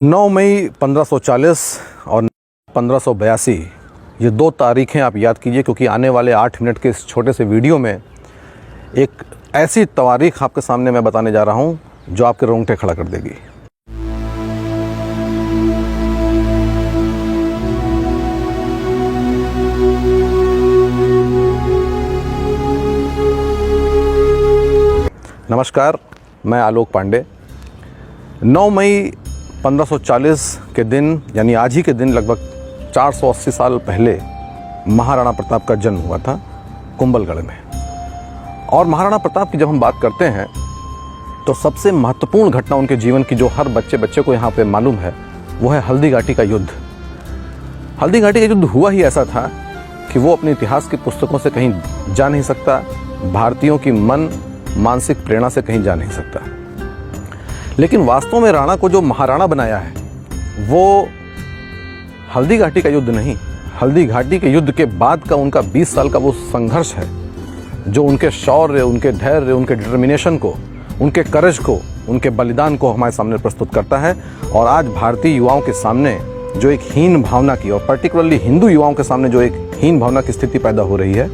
9 मई 1540 और 1582 ये दो तारीखें आप याद कीजिए, क्योंकि आने वाले 8 मिनट के इस छोटे से वीडियो में एक ऐसी तारीख आपके सामने मैं बताने जा रहा हूँ जो आपके रोंगटे खड़ा कर देगी। नमस्कार, मैं आलोक पांडे। 9 मई 1540 के दिन यानी आज ही के दिन लगभग 480 साल पहले महाराणा प्रताप का जन्म हुआ था कुंभलगढ़ में। और महाराणा प्रताप की जब हम बात करते हैं तो सबसे महत्वपूर्ण घटना उनके जीवन की जो हर बच्चे को यहाँ पे मालूम है वो है हल्दी घाटी का युद्ध। हल्दी घाटी का युद्ध हुआ ही ऐसा था कि वो अपने इतिहास की पुस्तकों से कहीं जा नहीं सकता, भारतीयों की मानसिक प्रेरणा से कहीं जा नहीं सकता। लेकिन वास्तव में राणा को जो महाराणा बनाया है वो हल्दी घाटी का युद्ध नहीं, हल्दी घाटी के युद्ध के बाद का उनका 20 साल का वो संघर्ष है जो उनके शौर्य, उनके धैर्य, उनके डिटर्मिनेशन को, उनके करेज को, उनके बलिदान को हमारे सामने प्रस्तुत करता है। और आज भारतीय युवाओं के सामने जो एक हीन भावना की, और पर्टिकुलरली हिंदू युवाओं के सामने जो एक हीन भावना की स्थिति पैदा हो रही है,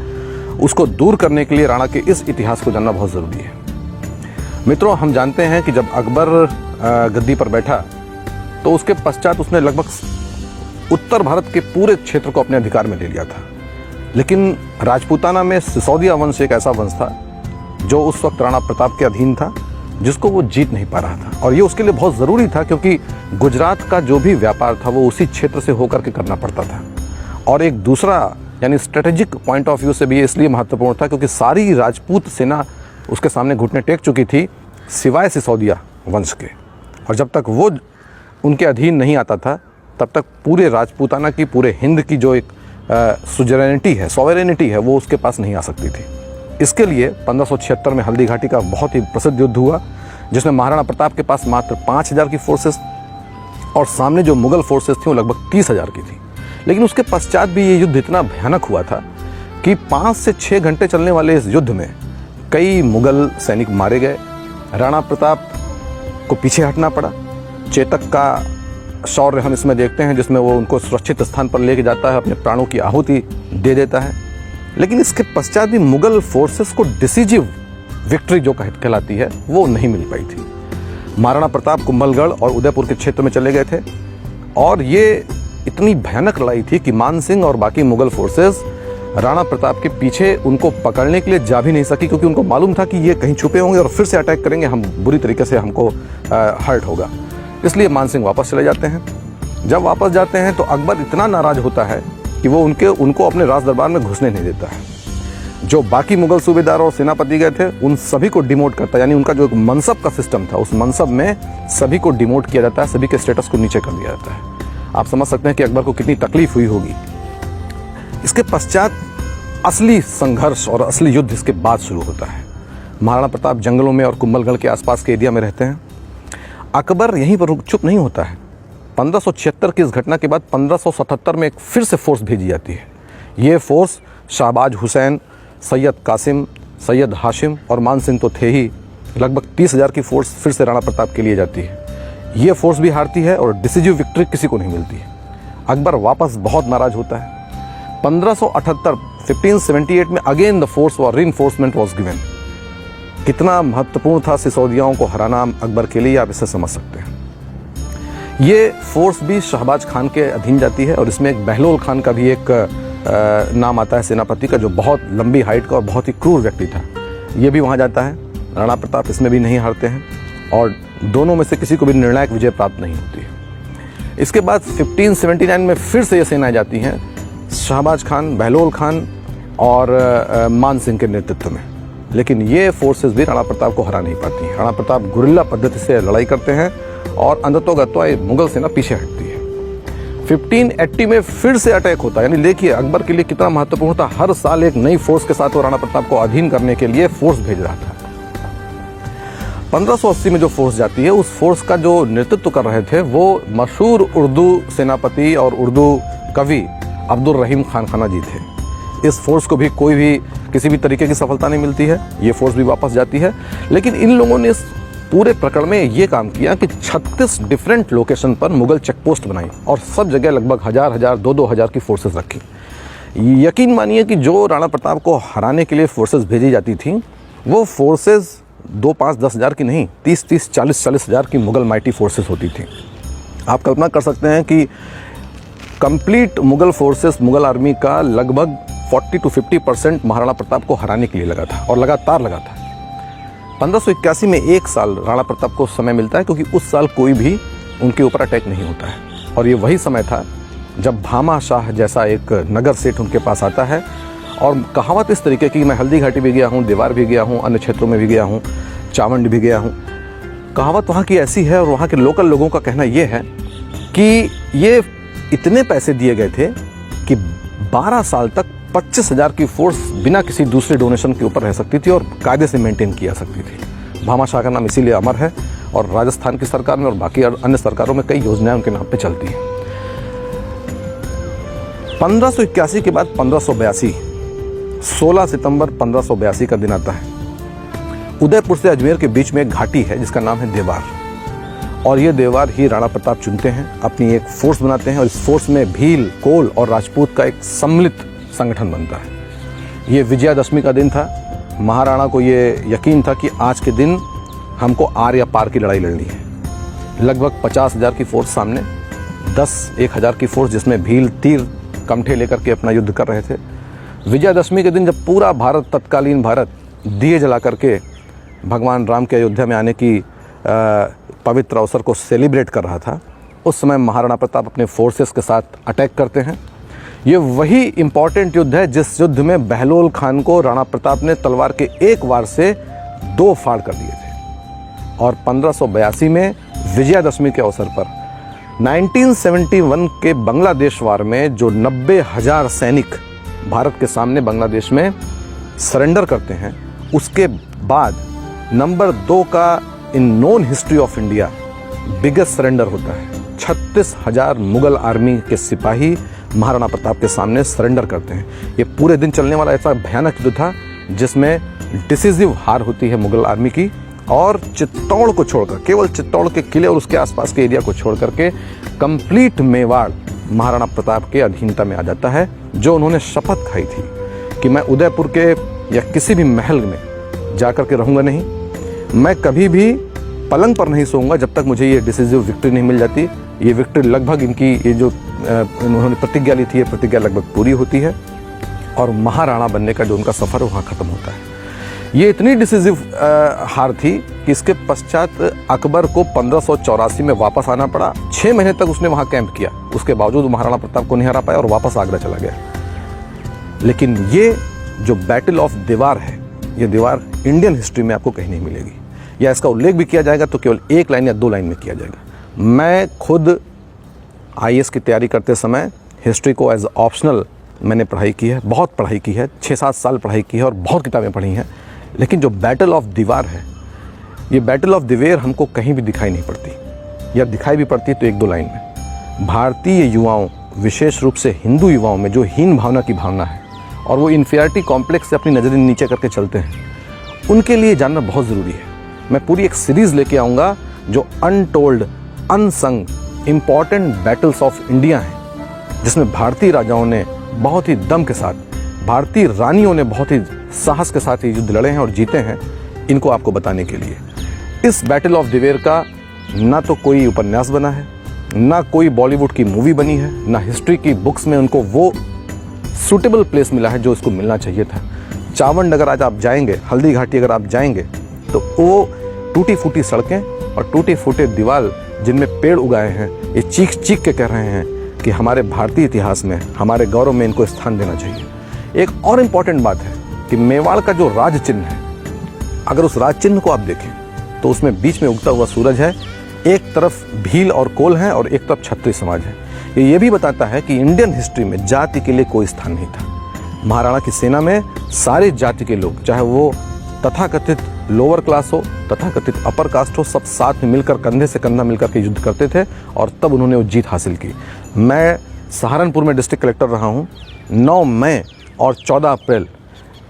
उसको दूर करने के लिए राणा के इस इतिहास को जानना बहुत ज़रूरी है। मित्रों, हम जानते हैं कि जब अकबर गद्दी पर बैठा तो उसके पश्चात उसने लगभग उत्तर भारत के पूरे क्षेत्र को अपने अधिकार में ले लिया था। लेकिन राजपूताना में सिसोदिया वंश एक ऐसा वंश था जो उस वक्त राणा प्रताप के अधीन था, जिसको वो जीत नहीं पा रहा था। और ये उसके लिए बहुत ज़रूरी था क्योंकि गुजरात का जो भी व्यापार था वो उसी क्षेत्र से होकर के करना पड़ता था। और एक दूसरा यानी स्ट्रेटेजिक पॉइंट ऑफ व्यू से भी ये इसलिए महत्वपूर्ण था क्योंकि सारी राजपूत सेना उसके सामने घुटने टेक चुकी थी सिवाय सिसोदिया वंश के। और जब तक वो उनके अधीन नहीं आता था तब तक पूरे राजपूताना की, पूरे हिंद की जो एक सॉवरेनिटी है वो उसके पास नहीं आ सकती थी। इसके लिए 1576 में हल्दी घाटी का बहुत ही प्रसिद्ध युद्ध हुआ जिसमें महाराणा प्रताप के पास मात्र 5000 की फोर्सेस और सामने जो मुगल फोर्सेस थी वो लगभग 30,000 की थी। लेकिन उसके पश्चात भी ये युद्ध इतना भयानक हुआ था कि 5 से 6 घंटे चलने वाले इस युद्ध में कई मुगल सैनिक मारे गए। राणा प्रताप को पीछे हटना पड़ा। चेतक का शौर्य हम इसमें देखते हैं जिसमें वो उनको सुरक्षित स्थान पर लेके जाता है, अपने प्राणों की आहुति दे देता है। लेकिन इसके पश्चात भी मुगल फोर्सेस को डिसीजिव विक्ट्री जो कहलाती है वो नहीं मिल पाई थी। महाराणा प्रताप कुंभलगढ़ और उदयपुर के क्षेत्र में चले गए थे और ये इतनी भयानक लड़ाई थी कि मान सिंह और बाकी मुगल फोर्सेस राणा प्रताप के पीछे उनको पकड़ने के लिए जा भी नहीं सकी, क्योंकि उनको मालूम था कि ये कहीं छुपे होंगे और फिर से अटैक करेंगे, हम बुरी तरीके से हमको हर्ट होगा। इसलिए मान सिंह वापस चले जाते हैं। जब वापस जाते हैं तो अकबर इतना नाराज होता है कि वो उनको अपने राज दरबार में घुसने नहीं देता है। जो बाकी मुगल सूबेदार और सेनापति गए थे उन सभी को डिमोट करता है, यानी उनका जो एक मनसब का सिस्टम था उस मनसब में सभी को डिमोट किया जाता है, सभी के स्टेटस को नीचे कर दिया जाता है। आप समझ सकते हैं कि अकबर को कितनी तकलीफ हुई होगी। इसके पश्चात असली संघर्ष और असली युद्ध इसके बाद शुरू होता है। महाराणा प्रताप जंगलों में और कुंभलगढ़ के आसपास के एरिया में रहते हैं। अकबर यहीं पर चुप नहीं होता है। 1576 की इस घटना के बाद 1577 में एक फिर से फोर्स भेजी जाती है। ये फोर्स शाहबाज हुसैन, सैयद कासिम, सैयद हाशिम और मान सिंह तो थे ही, लगभग 30,000 की फोर्स फिर से राणा प्रताप के लिए जाती है। ये फोर्स भी हारती है और डिसीजिव विक्ट्री किसी को नहीं मिलती है। अकबर वापस बहुत नाराज होता है। 1578 में अगेन द फोर्स और रीइंफोर्समेंट वाज गिवन। कितना महत्वपूर्ण था सिसोदियाओं को हराना अकबर के लिए, आप इससे समझ सकते हैं। ये फोर्स भी शहबाज खान के अधीन जाती है और इसमें एक बहलोल खान का भी एक नाम आता है सेनापति का, जो बहुत लंबी हाइट का और बहुत ही क्रूर व्यक्ति था। ये भी वहाँ जाता है। राणा प्रताप इसमें भी नहीं हारते हैं और दोनों में से किसी को भी निर्णायक विजय प्राप्त नहीं होती है। इसके बाद 1579 में फिर से ये सेनाएं जाती हैं शहबाज खान, बहलोल खान और मान सिंह के नेतृत्व में। लेकिन ये फोर्सेस भी राणा प्रताप को हरा नहीं पाती हैं। राणा प्रताप गुरिल्ला पद्धति से लड़ाई करते हैं और अंततोगत्वा मुगल सेना पीछे हटती है। 1580 में फिर से अटैक होता है। यानी देखिए अकबर के लिए कितना महत्वपूर्ण था। हर साल एक नई फोर्स के साथ वो राणा प्रताप को अधीन करने के लिए फोर्स भेज रहा था। 1580 में जो फोर्स जाती है उस फोर्स का जो नेतृत्व कर रहे थे वो मशहूर उर्दू सेनापति और उर्दू कवि अब्दुल रहीम खान खाना जी थे। इस फोर्स को भी किसी भी तरीके की सफलता नहीं मिलती है। ये फोर्स भी वापस जाती है। लेकिन इन लोगों ने पूरे प्रकरण में ये काम किया कि 36 डिफरेंट लोकेशन पर मुगल चेक पोस्ट बनाई और सब जगह लगभग 1000 2-2 हज़ार की फोर्सेस रखी। यकीन मानिए कि जो राणा प्रताप को हराने के लिए फोर्सेस भेजी जाती थी वो फोर्सेस 2, 5, 10 हज़ार की नहीं, 30, 40 हज़ार की मुगल माइटी फोर्सेस होती थी। आप कल्पना कर सकते हैं कि complete Mughal forces, Mughal army का लगभग 40 to 50% महाराणा प्रताप को हराने के लिए लगा था और लगातार लगा था। 1581 में 1 साल राणा प्रताप को समय मिलता है क्योंकि उस साल कोई भी उनके ऊपर अटैक नहीं होता है और ये वही समय था जब भामा शाह जैसा एक नगर सेठ उनके पास आता है। और कहावत इस तरीके की, मैं हल्दी घाटी भी गया हूँ, देवार भी गया हूँ, अन्य क्षेत्रों में भी गया हूँ, चावंड भी गया हूँ। कहावत वहाँ की ऐसी है और वहाँ के लोकल लोगों का कहना ये है कि ये इतने पैसे दिए गए थे कि 12 साल तक 25,000 की फोर्स बिना किसी दूसरे डोनेशन के ऊपर रह सकती थी और कायदे से मेंटेन किया सकती थी। भामा शाह का नाम इसीलिए अमर है और राजस्थान की सरकार में और बाकी अन्य सरकारों में कई योजनाएं उनके नाम पे चलती हैं। 1581 के बाद 1582, 16 सितंबर 1582 का दिन आता है। उदयपुर से अजमेर के बीच में एक घाटी है जिसका नाम है देवार और ये देवार ही राणा प्रताप चुनते हैं, अपनी एक फोर्स बनाते हैं और इस फोर्स में भील, कोल और राजपूत का एक सम्मिलित संगठन बनता है। ये विजयादशमी का दिन था। महाराणा को ये यकीन था कि आज के दिन हमको आर या पार की लड़ाई लड़नी है। लगभग 50,000 की फोर्स सामने, 10-1 हज़ार की फोर्स जिसमें भील, तीर, कमठे लेकर के अपना युद्ध कर रहे थे। विजयादशमी के दिन जब पूरा भारत, तत्कालीन भारत दिए जला करके भगवान राम के अयोध्या में आने की पवित्र अवसर को सेलिब्रेट कर रहा था, उस समय महाराणा प्रताप अपने फोर्सेस के साथ अटैक करते हैं। ये वही इम्पॉर्टेंट युद्ध है जिस युद्ध में बहलोल खान को राणा प्रताप ने तलवार के एक वार से 2 फाड़ कर दिए थे। और 1582 में विजयादशमी के अवसर पर 1971 के बांग्लादेश वार में जो 90,000 सैनिक भारत के सामने बांग्लादेश में सरेंडर करते हैं, उसके बाद नंबर 2 का इन known history of India biggest surrender होता है। 36,000 मुगल आर्मी के सिपाही महाराणा प्रताप के सामने सरेंडर करते हैं। ये पूरे दिन चलने वाला ऐसा भयानक युद्ध था जिसमें डिसिसिव हार होती है मुगल आर्मी की और चित्तौड़ को छोड़कर, केवल चित्तौड़ के किले और उसके आसपास के एरिया को छोड़ करके कंप्लीट मेवाड़ महाराणा प्रताप के अधीनता में आ जाता है। जो उन्होंने शपथ खाई थी कि मैं उदयपुर के या किसी भी महल में जाकर के रहूँगा नहीं, मैं कभी भी पलंग पर नहीं सोऊंगा जब तक मुझे ये डिसिसिव विक्ट्री नहीं मिल जाती। ये विक्ट्री लगभग इनकी ये जो उन्होंने प्रतिज्ञा ली थी, ये प्रतिज्ञा लगभग पूरी होती है और महाराणा बनने का जो उनका सफ़र है वहाँ ख़त्म होता है। ये इतनी डिसिसिव हार थी कि इसके पश्चात अकबर को 1584 में वापस आना पड़ा। 6 महीने तक उसने वहाँ कैंप किया, उसके बावजूद महाराणा प्रताप को नहीं हरा पाया और वापस आगरा चला गया। लेकिन ये जो बैटल ऑफ देवार है, ये दीवार इंडियन हिस्ट्री में आपको कहीं नहीं मिलेगी, या इसका उल्लेख भी किया जाएगा तो केवल 1 लाइन या 2 लाइन में किया जाएगा। मैं खुद IAS की तैयारी करते समय हिस्ट्री को एज ऑप्शनल मैंने पढ़ाई की है, बहुत पढ़ाई की है, 6-7 साल पढ़ाई की है और बहुत किताबें पढ़ी हैं। लेकिन जो बैटल ऑफ दीवार है, ये बैटल ऑफ दिवेर हमको कहीं भी दिखाई नहीं पड़ती, या दिखाई भी पड़ती तो 1-2 लाइन में। भारतीय युवाओं, विशेष रूप से हिंदू युवाओं में जो हीन भावना की भावना है और वो इन्फीरियरिटी कॉम्प्लेक्स से अपनी नज़रें नीचे करके चलते हैं, उनके लिए जानना बहुत ज़रूरी है। मैं पूरी एक सीरीज़ लेके आऊँगा जो untold, unsung important battles of India हैं, जिसमें भारतीय राजाओं ने बहुत ही दम के साथ, भारतीय रानियों ने बहुत ही साहस के साथ ये युद्ध लड़े हैं और जीते हैं। इनको आपको बताने के लिए इस बैटल ऑफ दिवेर का ना तो कोई उपन्यास बना है, ना कोई बॉलीवुड की मूवी बनी है, ना हिस्ट्री की बुक्स में उनको वो सूटेबल प्लेस मिला है जो उसको मिलना चाहिए था। चावंड अगर आज आप जाएंगे, हल्दी घाटी अगर आप जाएंगे, तो वो टूटी फूटी सड़कें और टूटे फूटे दीवार जिनमें पेड़ उगाए हैं, ये चीख चीख के कह रहे हैं कि हमारे भारतीय इतिहास में, हमारे गौरव में इनको स्थान देना चाहिए। एक और इम्पॉर्टेंट बात है कि मेवाड़ का जो राज चिन्ह है, अगर उस राज चिन्ह को आप देखें तो उसमें बीच में उगता हुआ सूरज है, एक तरफ भील और कोल हैं और एक तरफ क्षत्रिय समाज है। ये भी बताता है कि इंडियन हिस्ट्री में जाति के लिए कोई स्थान नहीं था। महाराणा की सेना में सारी जाति के लोग, चाहे वो तथाकथित लोअर क्लास हो, तथाकथित अपर कास्ट हो, सब साथ में मिलकर कंधे से कंधा मिलकर के युद्ध करते थे और तब उन्होंने वो जीत हासिल की। मैं सहारनपुर में डिस्ट्रिक्ट कलेक्टर रहा हूँ। 9 मई और 14 अप्रैल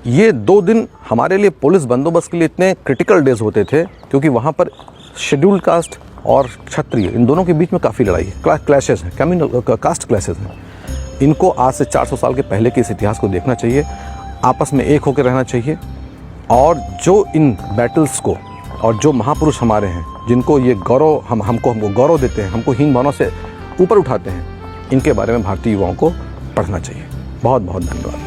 ये 2 दिन हमारे लिए पुलिस बंदोबस्त के लिए इतने क्रिटिकल डेज होते थे क्योंकि वहाँ पर शेड्यूल्ड कास्ट और क्षत्रिय इन दोनों के बीच में काफ़ी लड़ाई है, क्लैशेस हैं, कम्युनल कास्ट क्लैशेस हैं। इनको आज से 400 साल के पहले के इस इतिहास को देखना चाहिए, आपस में एक होकर रहना चाहिए और जो इन बैटल्स को और जो महापुरुष हमारे हैं जिनको ये गौरव हमको गौरव देते हैं, हमको हीन भावना से ऊपर उठाते हैं, इनके बारे में भारतीय युवाओं को पढ़ना चाहिए। बहुत बहुत धन्यवाद।